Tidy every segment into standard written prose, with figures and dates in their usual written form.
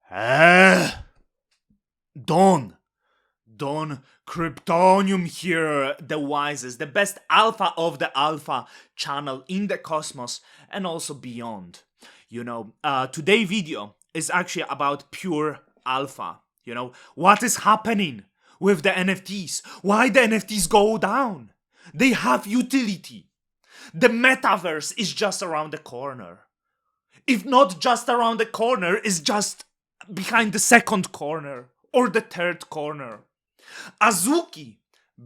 Don Kryptonium here, the wisest, the best alpha of the alpha channel in the cosmos and also beyond. Today's video is actually about pure alpha. What is happening with the NFTs? Why the NFTs go down? They have utility. The metaverse is just around the corner. If not just around the corner, it's just behind the second corner or the third corner. Azuki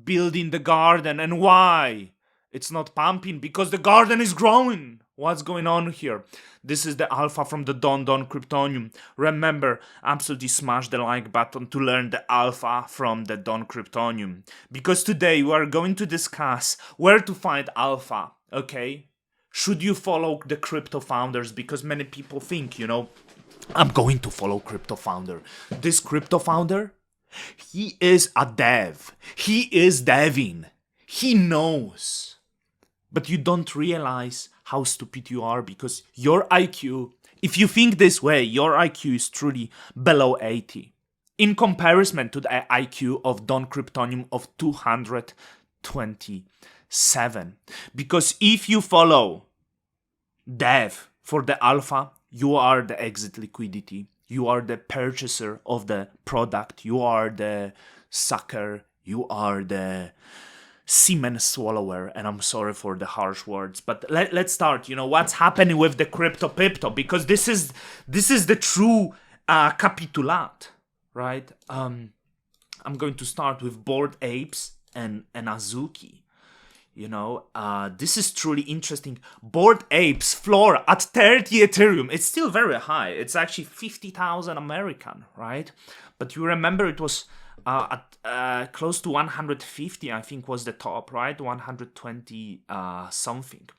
building the garden, and why? It's not pumping because the garden is growing. What's going on here? This is the alpha from the Don Kryptonium. Remember, absolutely smash the like button to learn the alpha from the Don Kryptonium. Because today we are going to discuss where to find alpha, okay? Should you follow the crypto founders? Because many people think, I'm going to follow crypto founder. This crypto founder, he is a dev. He is deving. He knows. But you don't realize how stupid you are because your IQ, if you think this way, your IQ is truly below 80. In comparison to the IQ of Don Kryptonium of 227. Because if you follow dev for the alpha, you are the exit liquidity. You are the purchaser of the product. You are the sucker. You are the semen swallower. And I'm sorry for the harsh words. But let's start. What's happening with the crypto? Because this is the true capitulat, right? I'm going to start with Bored Apes and Azuki. This is truly interesting. Bored Apes floor at 30 Ethereum. It's still very high. It's actually 50,000 American, right? But you remember it was at close to 150, I think was the top, right? 120 something.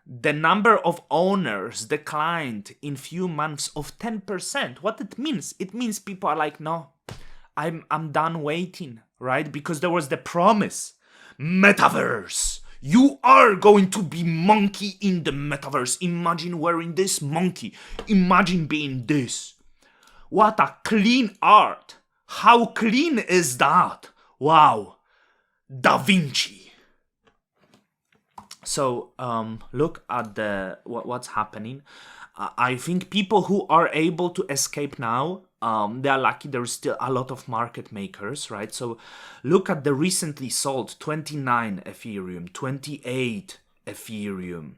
The number of owners declined in few months of 10%. What it means? It means people are like, no, I'm done waiting, right? Because there was the promise. Metaverse. You are going to be monkey in the metaverse. Imagine wearing this monkey. Imagine being this. What a clean art. How clean is that? Wow. Da Vinci. So look at what's happening. I think people who are able to escape now, they are lucky. There's still a lot of market makers, right? So look at the recently sold 29 Ethereum, 28 Ethereum,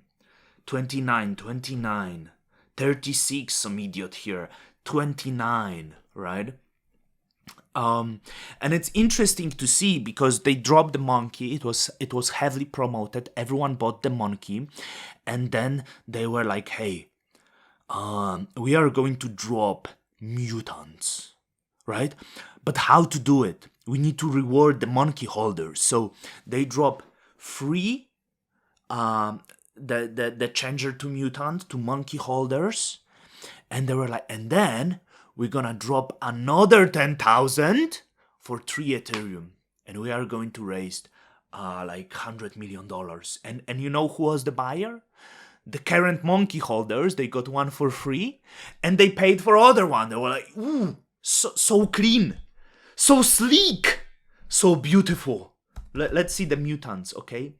29, 36, some idiot here, 29, right? And it's interesting to see because they dropped the monkey. It was heavily promoted. Everyone bought the monkey. And then they were like, hey, we are going to drop mutants, right? But how to do it? We need to reward the monkey holders. So they drop free the changer to mutant to monkey holders. And they were like, and then we're gonna drop another 10,000 for 3 Ethereum. And we are going to raise like $100 million. And you know who was the buyer? The current monkey holders. They got one for free and they paid for other one. They were like, ooh, so clean, so sleek, so beautiful. Let's see the mutants, okay?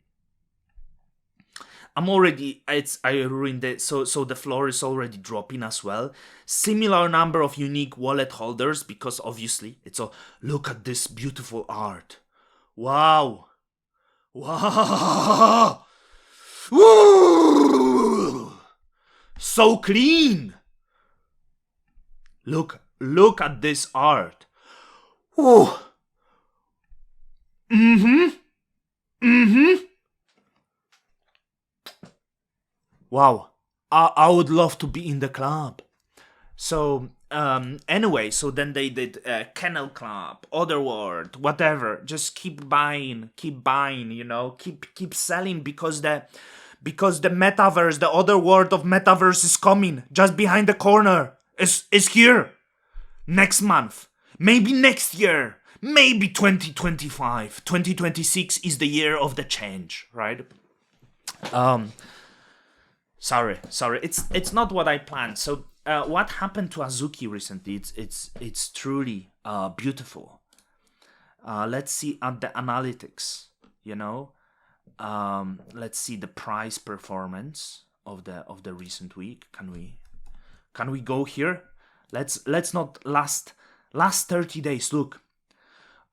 I ruined it. So the floor is already dropping as well. Similar number of unique wallet holders because obviously it's all, look at this beautiful art. Wow. Woo! So clean. Look at this art. Ooh. Wow. I would love to be in the club. So anyway, so then they did Kennel Club, Otherworld, whatever. Just keep buying, keep selling because the metaverse, the other world of metaverse is coming just behind the corner. It's here. Next month, maybe next year, maybe 2025, 2026 is the year of the change, right? Sorry. It's not what I planned. So what happened to Azuki recently. It's truly beautiful. Let's see at the analytics. You know, let's see the price performance of the recent week. Can we go here? Let's not last 30 days. Look,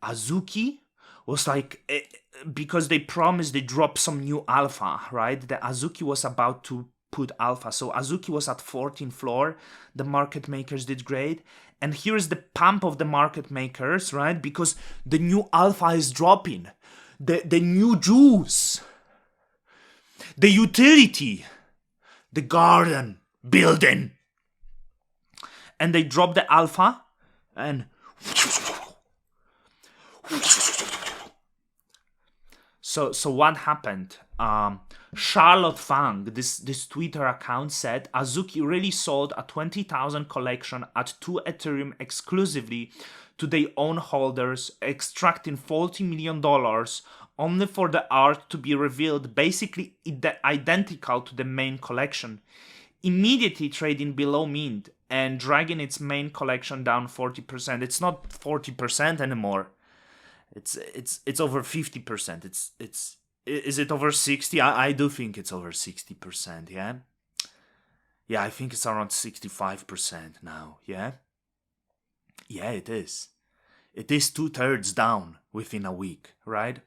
Azuki was like, because they promised they dropped some new alpha, right? The Azuki was about to put alpha. So Azuki was at 14th floor. The market makers did great. And here's the pump of the market makers, right? Because the new alpha is dropping. The new juice. The utility. The garden building. And they drop the alpha and so what happened? Charlotte Fang, this Twitter account, said Azuki really sold a 20,000 collection at 2 Ethereum exclusively to their own holders, extracting $40 million only for the art to be revealed basically identical to the main collection, immediately trading below mint and dragging its main collection down 40%. It's not 40% anymore. It's over 50%. Is it over 60? I do think it's over 60%, yeah? Yeah, I think it's around 65% now, yeah? Yeah, it is. It is 2/3 down within a week, right?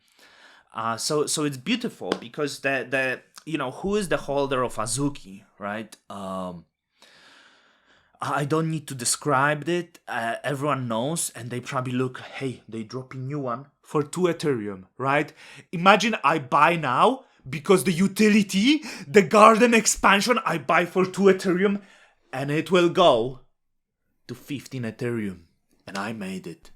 So it's beautiful because the who is the holder of Azuki, right? I don't need to describe it. Everyone knows, and they probably look, hey, they drop a new one for 2 Ethereum, right? Imagine I buy now because the utility, the garden expansion, I buy for 2 Ethereum, and it will go to 15 Ethereum, and I made it.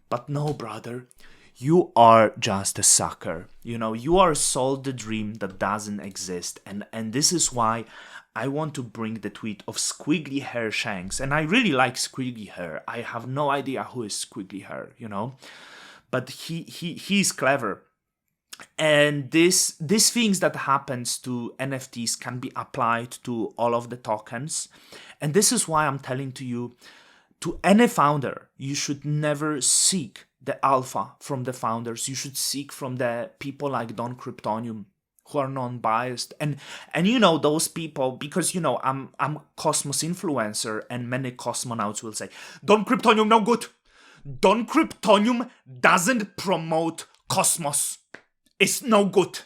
But no, brother, you are just a sucker. You are sold the dream that doesn't exist, and this is why I want to bring the tweet of Squiggly Hair Shanks, and I really like Squiggly Hair. I have no idea who is Squiggly Hair, but he's clever. And these things that happens to NFTs can be applied to all of the tokens, and this is why I'm telling to you, to any founder, you should never seek the alpha from the founders. You should seek from the people like Don Kryptonium, who are non-biased, and those people, because I'm Cosmos influencer, and many cosmonauts will say Don Kryptonium no good. Don Kryptonium doesn't promote Cosmos. It's no good.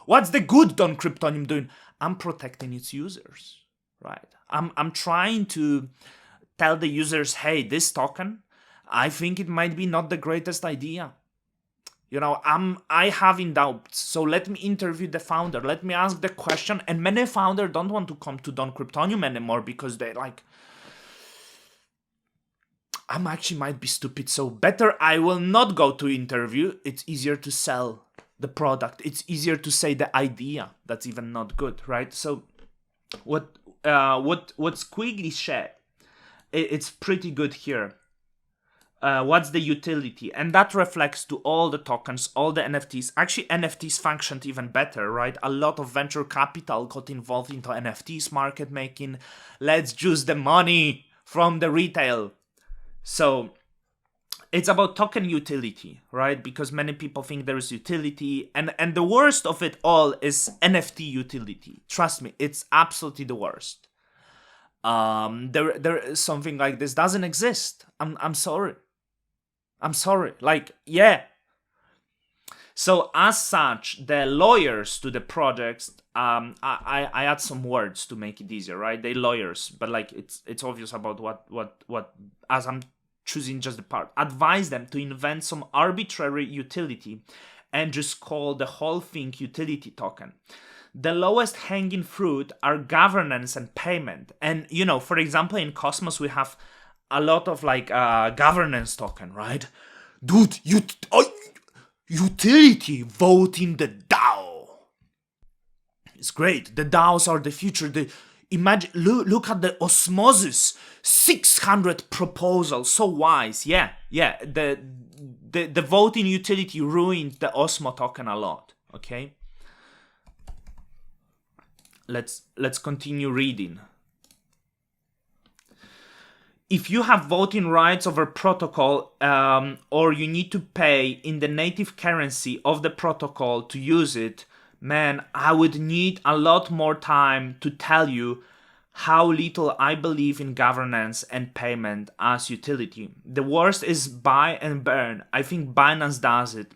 What's the good Don Kryptonium doing? I'm protecting its users, right? I'm trying to tell the users, hey, this token, I think it might be not the greatest idea. I having doubts, so let me interview the founder. Let me ask the question. And many founders don't want to come to Don Kryptonium anymore because they like, I actually might be stupid. So better I will not go to interview. It's easier to sell the product. It's easier to say the idea that's even not good, right? So what Squiggly shared, it's pretty good here. What's the utility? And that reflects to all the tokens, all the NFTs. Actually, NFTs functioned even better, right? A lot of venture capital got involved into NFTs market making. Let's juice the money from the retail. So it's about token utility, right? Because many people think there is utility, and the worst of it all is NFT utility. Trust me, it's absolutely the worst. There is something like this doesn't exist. I'm sorry. Like, yeah. So as such, the lawyers to the projects, I add some words to make it easier, right? They lawyers, but like it's obvious about what as I'm choosing just the part. Advise them to invent some arbitrary utility and just call the whole thing utility token. The lowest hanging fruit are governance and payment. And, for example, in Cosmos, we have a lot of like governance token, right? Dude, utility voting the DAO. It's great. The DAOs are the future. Imagine, look at the osmosis. 600 proposals. So wise. Yeah. The voting utility ruined the Osmo token a lot. Okay. Let's continue reading. if you have voting rights over protocol, or you need to pay in the native currency of the protocol to use it, man, I would need a lot more time to tell you how little I believe in governance and payment as utility. The worst is buy and burn. I think Binance does it.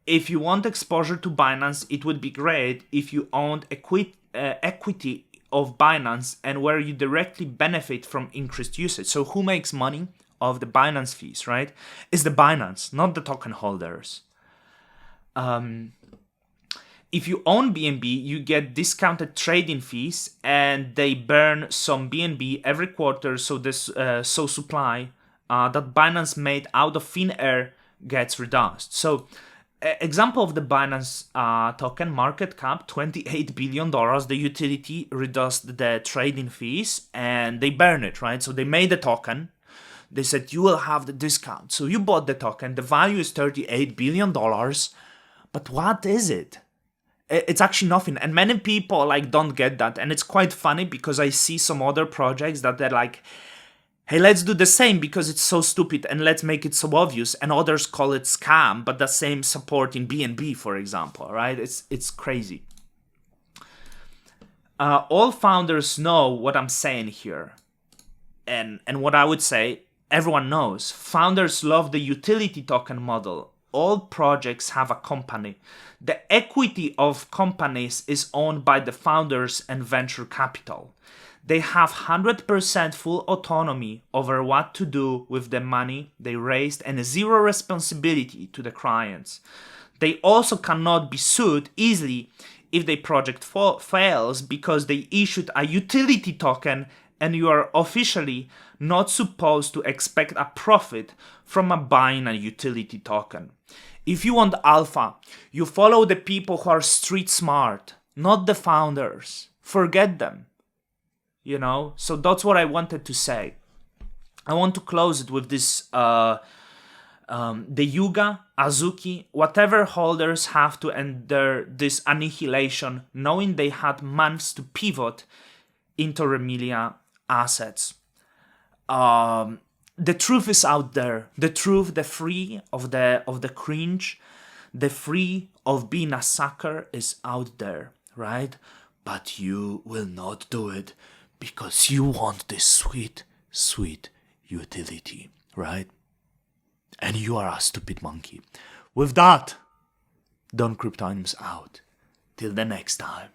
If you want exposure to Binance, it would be great if you owned equity of Binance and where you directly benefit from increased usage. So who makes money of the Binance fees, right? It's the Binance, not the token holders. If you own BNB, you get discounted trading fees, and they burn some BNB every quarter, so this supply that Binance made out of thin air gets reduced. So example of the Binance token market cap, $28 billion. The utility reduced the trading fees and they burn it, right? So they made the token. They said you will have the discount. So you bought the token. The value is $38 billion. But what is it? It's actually nothing. And many people like don't get that. And it's quite funny because I see some other projects that they're like, hey, let's do the same because it's so stupid and let's make it so obvious. And others call it scam, but the same support in BNB, for example, right? It's crazy. All founders know what I'm saying here. And what I would say, everyone knows. Founders love the utility token model. All projects have a company. The equity of companies is owned by the founders and venture capital. They have 100% full autonomy over what to do with the money they raised and zero responsibility to the clients. They also cannot be sued easily if the project fails because they issued a utility token and you are officially not supposed to expect a profit from buying a utility token. If you want alpha, you follow the people who are street smart, not the founders. Forget them. You know, so that's what I wanted to say. I want to close it with this, the Yuga, Azuki, whatever holders have to endure this annihilation, knowing they had months to pivot into Remilia assets. The truth is out there. The truth, the free of the cringe, the free of being a sucker is out there, right? But you will not do it. Because you want this sweet, sweet utility, right? And you are a stupid monkey. With that, Don Cryptonims out. Till the next time.